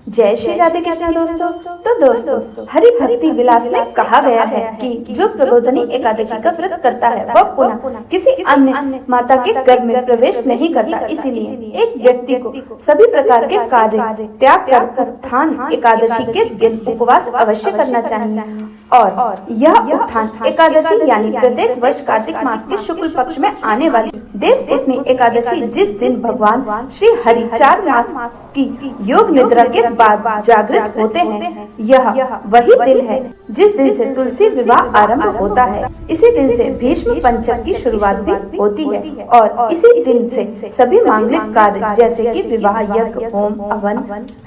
जय श्री राधे कृष्ण दोस्तों। तो दोस्तों हरि भक्ति विलास में कहा गया है कि जो प्रबोधनी एकादशी का व्रत करता है वह पुनः किसी अन्य माता के गर्भ में प्रवेश नहीं करता। इसीलिए एक व्यक्ति को सभी प्रकार के कार्य त्याग कर उत्थान एकादशी के दिन उपवास अवश्य करना चाहिए। और यह उत्थान एकादशी यानी प्रत्येक वर्ष कार्तिक मास के शुक्ल पक्ष में आने वाली देवउठनी एकादशी, जिस दिन भगवान श्री हरि 4 मास की योग निद्रा के बाद जागृत होते हैं, यह वही दिन है जिस दिन से तुलसी विवाह आरंभ होता है। इसी दिन से भीष्म पंचक की शुरुआत भी होती है और इसी दिन से सभी मांगलिक कार्य जैसे कि विवाह, यज्ञ, होम,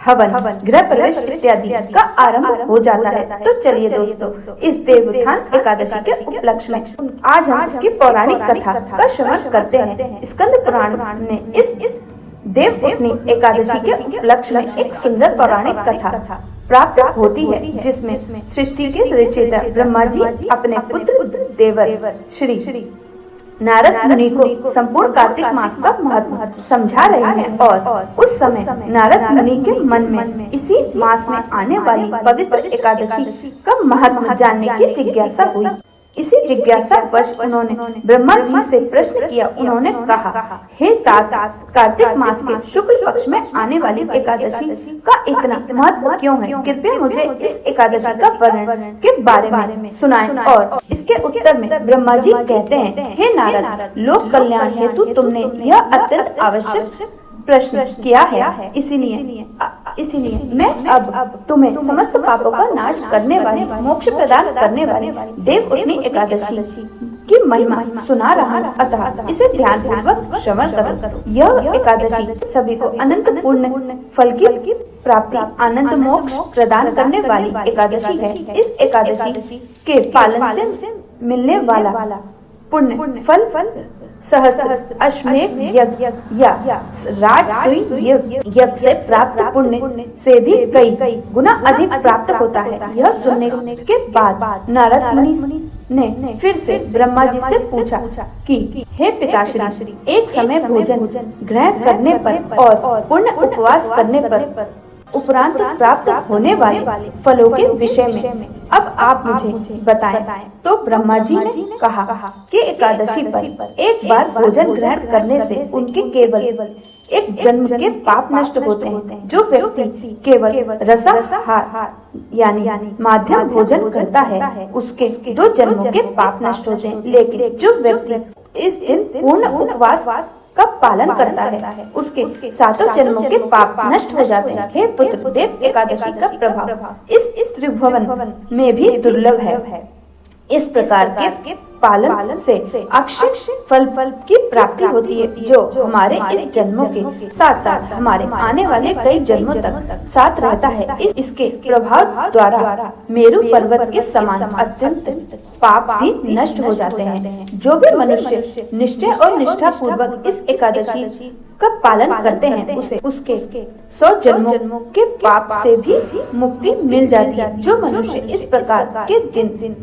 हवन, गृह प्रवेश इत्यादि का आरंभ हो जाता है। तो चलिए दोस्तों, इस देवउत्थान एकादशी के उपलक्ष्य में आज हम इसकी पौराणिक कथा का श्रवण करते हैं। स्कंद पुराण में इस देवउठनी एकादशी के उपलक्ष्य में एक सुंदर पौराणिक कथा प्राप्त होती है, जिसमें सृष्टि के रचयिता ब्रह्मा जी अपने पुत्र देवर श्री नारद मुनि को संपूर्ण कार्तिक मास का महत्व समझा रहे हैं। और उस समय नारद मुनि के मन में इसी मास में आने वाली पवित्र एकादशी का महत्व जानने की जिज्ञासा हुई। इसी जिज्ञासा वश उन्होंने ब्रह्मा जी से प्रश्न किया। उन्होंने कहा, हे तात, कार्तिक मास के शुक्ल पक्ष में आने वाली एकादशी का इतना महत्व क्यों है? कृपया मुझे इस एकादशी का वर्णन के बारे में सुनाएं। और इसके उत्तर में ब्रह्मा जी कहते हैं, हे नारद, लोक कल्याण हेतु तुमने यह अत्यंत आवश्यक प्रश्न किया है। इसीलिए मैं अब तुम्हें समस्त पापों का नाश करने वाली, मोक्ष प्रदान करने वाली देवउठनी एकादशी की महिमा सुना रहा हूँ, अतः इसे ध्यान पूर्वक श्रवण करो। यह एकादशी सभी को अनंत पुण्य फल की प्राप्ति, आनंद मोक्ष प्रदान करने वाली एकादशी है। इस एकादशी के पालन से मिलने वाला पुण्य फल सहस्त्र अश्वमेध यज्ञ या राजसूय यज्ञ से प्राप्त पुण्य से भी कई गुना अधिक प्राप्त होता है। यह सुनने के बाद नारद मुनि ने फिर से ब्रह्मा जी से पूछा कि हे पिताश्री, एक समय भोजन ग्रहण करने पर और पूर्ण उपवास करने पर उपरांत प्राप्त होने वाले फलों के विषय में अब आप मुझे बताएं। तो ब्रह्मा जी ने कहा कि एकादशी पर एक बार भोजन ग्रहण करने से उनके केवल एक जन्म के पाप नष्ट होते हैं। जो व्यक्ति केवल रसाहार यानी माध्यम भोजन करता है, उसके 2 जन्मों के पाप नष्ट होते हैं। लेकिन जो व्यक्ति इस दिन पूर्ण उपवास का पालन करता है, उसके 7 जन्मों के पाप नष्ट हो जाते हैं। हे पुत्र, देव एकादशी का प्रभाव इस त्रिभुवन में भी दुर्लभ है। इस प्रकार के पालन से अक्षय फल की प्राप्ति होती है, जो हमारे इस जन्मों के साथ साथ हमारे आने वाले कई जन्मों तक साथ रहता है। इसके प्रभाव द्वारा मेरु पर्वत के समान अत्यंत पाप भी नष्ट हो जाते हैं। जो भी मनुष्य निश्चय और निष्ठा पूर्वक इस एकादशी का पालन करते हैं, उसे उसके 100 जन्मों के पाप से भी मुक्ति मिल जाती है। जो मनुष्य इस प्रकार के दिन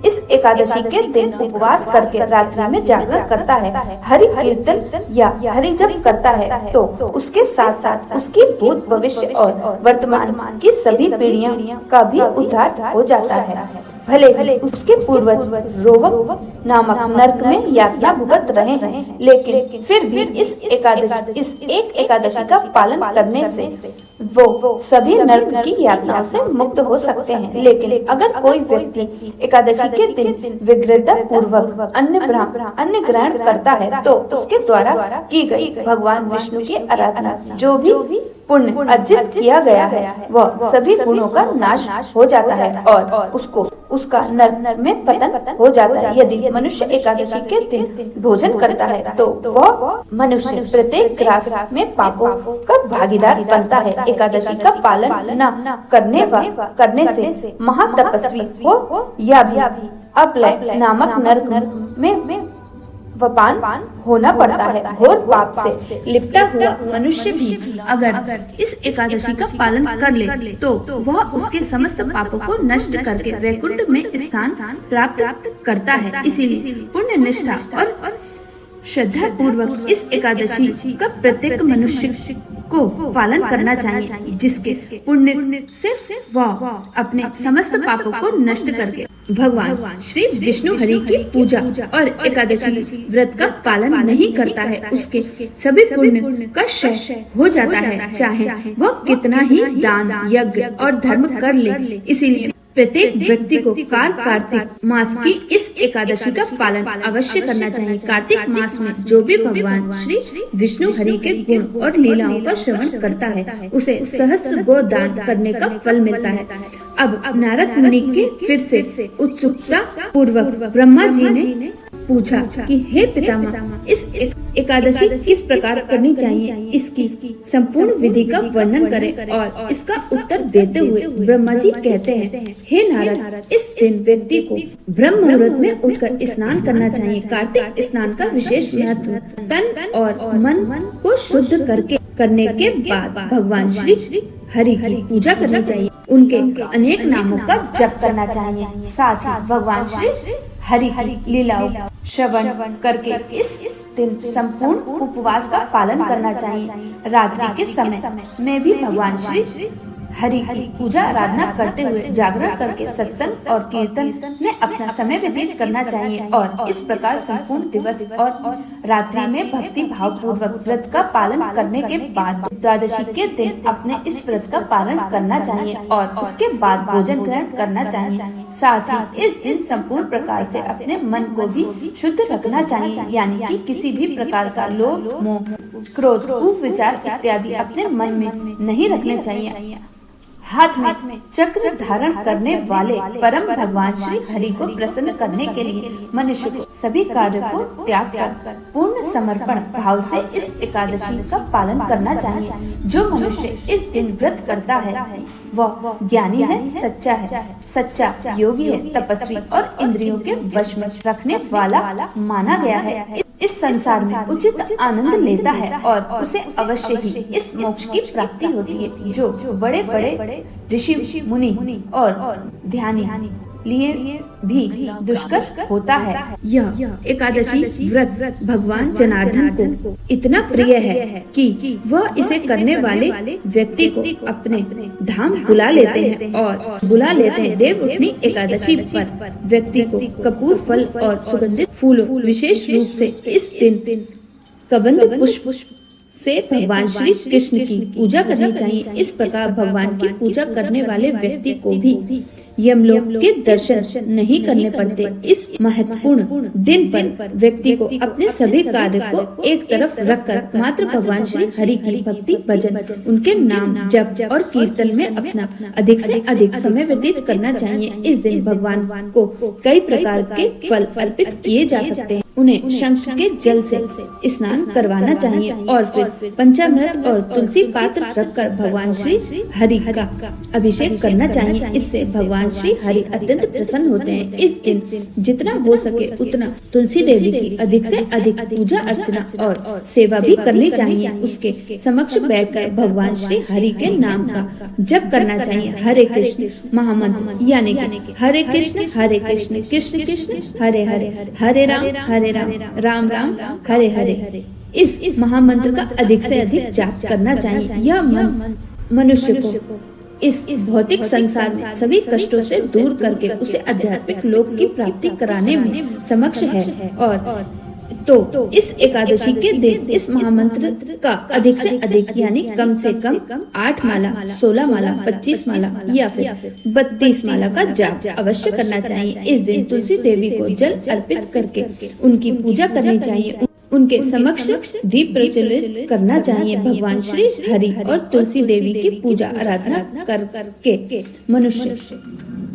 इस एकादशी के दिन उपवास करके रात्रि में जागरण करता है, हरि कीर्तन या हरि जप करता है, तो उसके साथ साथ उसकी भूत, भविष्य और वर्तमान की सभी पीढ़ियों का भी उद्धार हो जाता है। भले उसके पूर्वज रोहक नामक नरक में यातना भुगत रहे हैं, लेकिन फिर भी इस एक एकादशी का पालन करने से वो सभी नरक की यातनाओं से मुक्त हो सकते हैं। लेकिन अगर कोई व्यक्ति एकादशी के दिन विग्रहता पूर्वक अन्न ग्रहण करता है, तो उसके द्वारा की गई भगवान विष्णु की आराधना, जो भी पुण्य अर्जित किया गया है, वह सभी गुणों का नाश हो जाता है और उसका नरक में पतन हो जाता है। यदि मनुष्य एकादशी के दिन भोजन करता है, तो वह मनुष्य प्रत्येक ग्रास में पापों का भागीदार बनता है। एकादशी का पालन न करने से महातपस्वी हो या भी अपलय नामक नरक में वपान होना पड़ता है। घोर पाप से लिपटा हुआ मनुष्य भी अगर इस एकादशी का पालन कर ले, तो वह उसके समस्त पापों को नष्ट करके वैकुंठ में स्थान प्राप्त करता है। इसीलिए पुण्य निष्ठा और श्रद्धा पूर्वक इस एकादशी का प्रत्येक मनुष्य को पालन करना चाहिए, जिसके पुण्य से वह अपने समस्त पापों को नष्ट करके भगवान श्री विष्णु हरि की पूजा और एकादशी व्रत का पालन नहीं करता है, उसके सभी पुण्य का क्षय हो जाता है, चाहे वह कितना ही दान यज्ञ और धर्म कर ले। इसीलिए प्रत्येक व्यक्ति को कार्तिक मास की इस एकादशी का पालन अवश्य करना चाहिए। कार्तिक मास में जो भी भगवान श्री विष्णु हरि के गुण और लीलाओं का श्रवण करता है, उसे सहस्त्र गो दान करने का फल मिलता है। अब नारद मुनि के फिर से उत्सुकता पूर्वक ब्रह्मा जी ने पूछा कि हे पितामह, इस एकादशी किस प्रकार करनी चाहिए, इसकी संपूर्ण विधि का वर्णन करें। और इसका उत्तर देते हुए ब्रह्मा जी कहते हैं, हे नारद, इस दिन व्यक्ति को ब्रह्म मुहूर्त में उठकर स्नान करना चाहिए। कार्तिक स्नान का विशेष महत्व तन और मन को शुद्ध करने के बाद भगवान श्री हरि की पूजा करनी चाहिए, उनके अनेक नामों का जप करना चाहिए, साथ ही भगवान श्री हरि की लीलाओं श्रवण करके इस दिन संपूर्ण उपवास का पालन करना चाहिए। रात्रि के समय में भी भगवान श्री हरि की पूजा आराधना करते हुए जागरण करके सत्संग और कीर्तन में अपना समय व्यतीत करना चाहिए। और इस प्रकार संपूर्ण दिवस और रात्रि में भक्ति भाव पूर्वक व्रत का पालन करने के बाद द्वादशी के दिन अपने इस व्रत का पालन करना चाहिए और उसके बाद भोजन ग्रहण करना चाहिए। साथ ही इस दिन संपूर्ण प्रकार से अपने मन को भी शुद्ध रखना चाहिए, यानी कि किसी भी प्रकार का लोभ मोह क्रोध कुविचार इत्यादि अपने मन में नहीं रखने चाहिए। हाथ में चक्र धारण करने वाले परम भगवान श्री हरि को प्रसन्न करने के लिए मनुष्य को सभी कार्य को त्याग कर पूर्ण समर्पण भाव से इस एकादशी का पालन करना चाहिए। जो मनुष्य इस दिन व्रत करता है वह ज्ञानी है, सच्चा योगी है, तपस्वी और इंद्रियों के वश में रखने वाला माना गया है। इस संसार में उचित आनंद लेता है और उसे अवश्य ही इस मोक्ष की प्राप्ति होती है, जो बड़े बड़े ऋषि मुनि और ध्यानी लिए भी दुष्कर होता है। यह एकादशी व्रत भगवान जनार्दन को इतना प्रिय है कि वह इसे करने वाले व्यक्ति को अपने धाम बुला लेते हैं। देव उठनी एकादशी पर व्यक्ति को कपूर फल और सुगंधित फूलों विशेष रूप से इस दिन कबंध पुष्प से भगवान श्री कृष्ण की पूजा करनी चाहिए। इस प्रकार भगवान की पूजा करने वाले व्यक्ति को भी यमलोक के दर्शन नहीं करने पड़ते। इस महत्वपूर्ण दिन पर व्यक्ति को अपने सभी कार्य को एक तरफ रखकर मात्र भगवान श्री हरि की भक्ति भजन, उनके नाम जप और कीर्तन में अपना अधिक से अधिक समय व्यतीत करना चाहिए। इस दिन भगवान को कई प्रकार के फल अर्पित किए जा सकते हैं। उन्हें शंख के जल से स्नान करवाना चाहिए और फिर पंचामृत और तुलसी पात्र रखकर भगवान श्री हरि का अभिषेक करना चाहिए। इससे भगवान श्री हरि अत्यंत प्रसन्न होते हैं। इस दिन जितना हो सके उतना तुलसी देवी की अधिक से अधिक पूजा अर्चना और सेवा भी करनी चाहिए। उसके समक्ष बैठकर भगवान श्री हरि के नाम का जप करना चाहिए। हरे कृष्ण महामंत्र, यानी कि हरे कृष्ण कृष्ण कृष्ण हरे हरे, हरे राम राम राम हरे हरे। इस महामंत्र का अधिक से अधिक जाप करना चाहिए। यह मनुष्य को इस भौतिक संसार में सभी कष्टों से दूर करके उसे आध्यात्मिक लोक की प्राप्ति कराने में समक्ष है। और तो इस एकादशी के दिन इस महामंत्र का अधिक से अधिक यानी कम से कम 8 माला, 16 माला, 25 माला या फिर 32 माला का जाप अवश्य करना चाहिए। इस दिन तुलसी देवी को जल अर्पित करके उनकी पूजा करनी चाहिए। उनके समक्ष दीप प्रज्वलित करना चाहिए। भगवान श्री हरि और तुलसी देवी की पूजा आराधना करके मनुष्य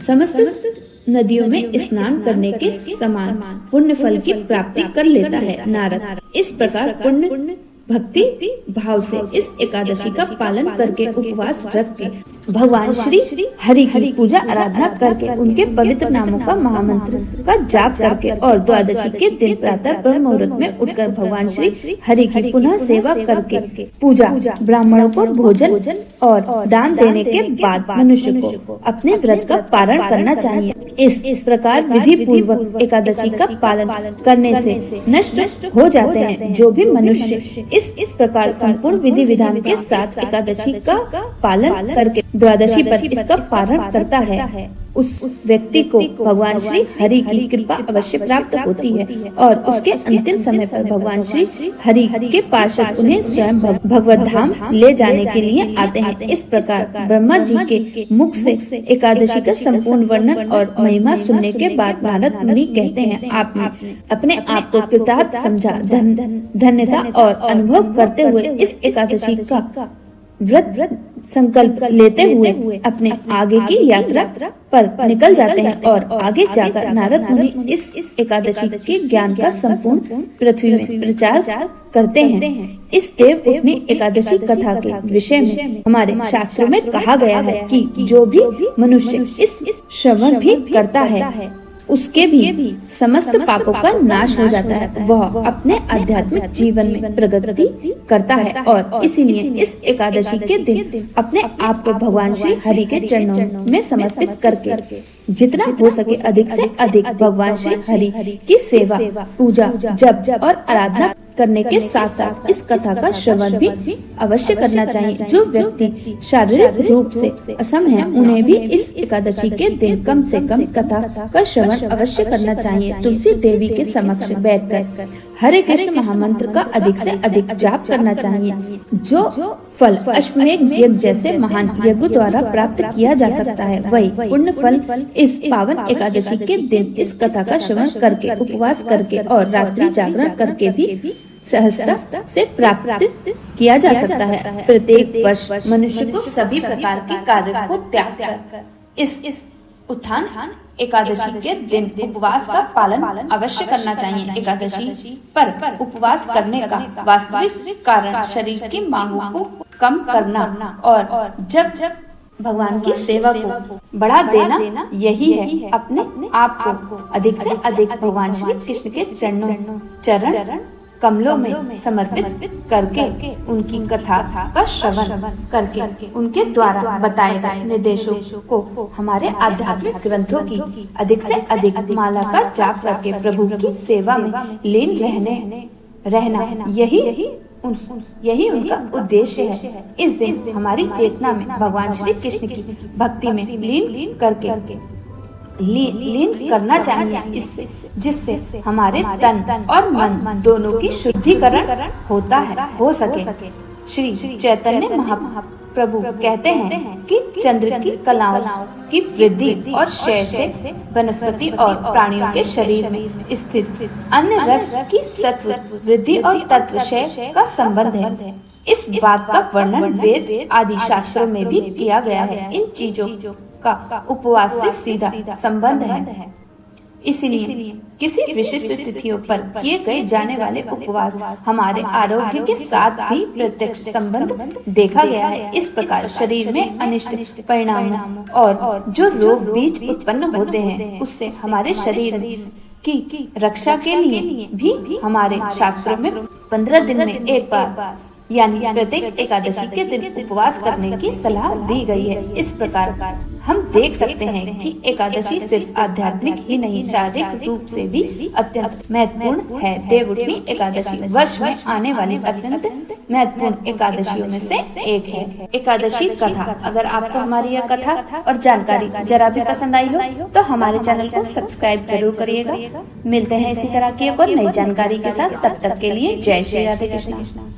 समस्त नदियों में स्नान करने के समान पुण्य फल की प्राप्ति कर लेता है। नारद, इस प्रकार पुण्य भक्ति भाव से इस एकादशी का पालन करके उपवास रख के भगवान श्री हरि की पूजा आराधना करके उनके पवित्र नामों का महामंत्र का जाप करके और द्वादशी के दिन प्रातः ब्रह्म मुहूर्त में उठकर भगवान श्री हरि की पुनः सेवा करके पूजा ब्राह्मणों को भोजन और दान देने के बाद मनुष्य को अपने व्रत का पारण करना चाहिए। इस प्रकार विधि पूर्वक एकादशी का पालन करने से नष्ट हो जाते हैं जो भी मनुष्य इस प्रकार संपूर्ण विधि विधान के साथ एकादशी का पालन करके द्वादशी पर इसका पारण करता है उस व्यक्ति को भगवान श्री हरि की कृपा अवश्य प्राप्त होती है और उसके अंतिम समय पर भगवान श्री हरि के पार्षद उन्हें स्वयं भगवत धाम ले जाने के लिए आते हैं। इस प्रकार ब्रह्मा जी के मुख से एकादशी का संपूर्ण वर्णन और महिमा सुनने के बाद नारद मुनि कहते हैं, आपने अपने आप को कृतार्थ समझा, धन्यता और अनुभव करते हुए इस एकादशी का व्रत संकल्प लेते हुए अपने आगे की यात्रा पर निकल जाते हैं और आगे जाकर नारद मुनि इस एकादशी के ज्ञान का संपूर्ण पृथ्वी में प्रचार करते हैं। इस देवउठनी एकादशी कथा के विषय में हमारे शास्त्रों में कहा गया है कि जो भी मनुष्य इस श्रवण भी करता है उसके भी समस्त पापों का नाश हो जाता है, वह अपने आध्यात्मिक जीवन में प्रगति करता है और इसीलिए इस एकादशी के दिन अपने आप को भगवान श्री हरि के चरणों में समर्पित करके जितना हो सके अधिक से अधिक भगवान श्री हरि की सेवा, पूजा, जप और आराधना करने के साथ साथ इस कथा का श्रवण भी अवश्य करना चाहिए। जो व्यक्ति शारीरिक रूप से असम है उन्हें भी इस एकादशी के दिन कम से कम कथा का श्रवण अवश्य करना चाहिए। तुलसी देवी के समक्ष बैठकर हरे कृष्ण महामंत्र का अधिक से अधिक जाप करना चाहिए। जो फल अश्वमेध यज्ञ जैसे महान यज्ञ द्वारा प्राप्त किया जा सकता है, वही पुण्य फल इस पावन एकादशी के दिन इस कथा का श्रवण करके, उपवास करके और रात्रि जागरण करके भी सहजता से प्राप्त किया जा सकता है। प्रत्येक वर्ष मनुष्य को सभी प्रकार के कार्य को त्याग कर इस उत्थान एकादशी के दिन उपवास का पालन अवश्य करना चाहिए। एकादशी पर उपवास करने का वास्तविक कारण शरीर की मांगों को कम करना और जब भगवान की सेवा को बढ़ा देना यही है। अपने आप को अधिक से अधिक भगवान श्री कृष्ण के चरण कमलों में समर्पित करके उनकी कथा का श्रवण करके उनके द्वारा बताए गए निर्देशों को हमारे आध्यात्मिक ग्रंथों की अधिक से अधिक माला का जाप करके प्रभु की सेवा में लीन रहना यही उनका उद्देश्य है। इस दिन हमारी चेतना में भगवान श्री कृष्ण की भक्ति में लीन करना चाहिए, जिससे हमारे तन और मन दोनों की शुद्धिकरण हो सके। श्री चैतन्य महाप्रभु कहते हैं कि चंद्र की कलाओं की वृद्धि और क्षय से वनस्पति और प्राणियों के शरीर में स्थित अन्य रस की सत्व वृद्धि और तत्व क्षय का संबंध है। इस बात का वर्णन वेद आदि शास्त्रों में भी किया गया है। इन चीजों का उपवास से सीधा संबंध है। इसलिए किसी विशिष्ट तिथियों पर किए गए जाने वाले उपवास हमारे आरोग्य के साथ भी प्रत्यक्ष संबंध देखा गया है। इस प्रकार शरीर में अनिष्ट परिणामों और जो रोग बीज उत्पन्न होते हैं उससे हमारे शरीर की रक्षा के लिए भी हमारे शास्त्रों में 15 दिन में एक बार यानी प्रत्येक एकादशी के दिन उपवास करने की सलाह दी गई है। इस प्रकार हम देख सकते हैं कि एकादशी सिर्फ आध्यात्मिक ही नहीं, शारीरिक रूप से भी अत्यंत महत्वपूर्ण है। देवउठनी एकादशी वर्ष में आने वाली अत्यंत महत्वपूर्ण एकादशियों में से एक है। एकादशी कथा, अगर आपको हमारी यह कथा और जानकारी जरा भी पसंद आई हो तो हमारे चैनल को सब्सक्राइब जरूर करिएगा। मिलते हैं इसी तरह की एक और नई जानकारी के साथ, तब तक के लिए जय श्री राधे कृष्णा।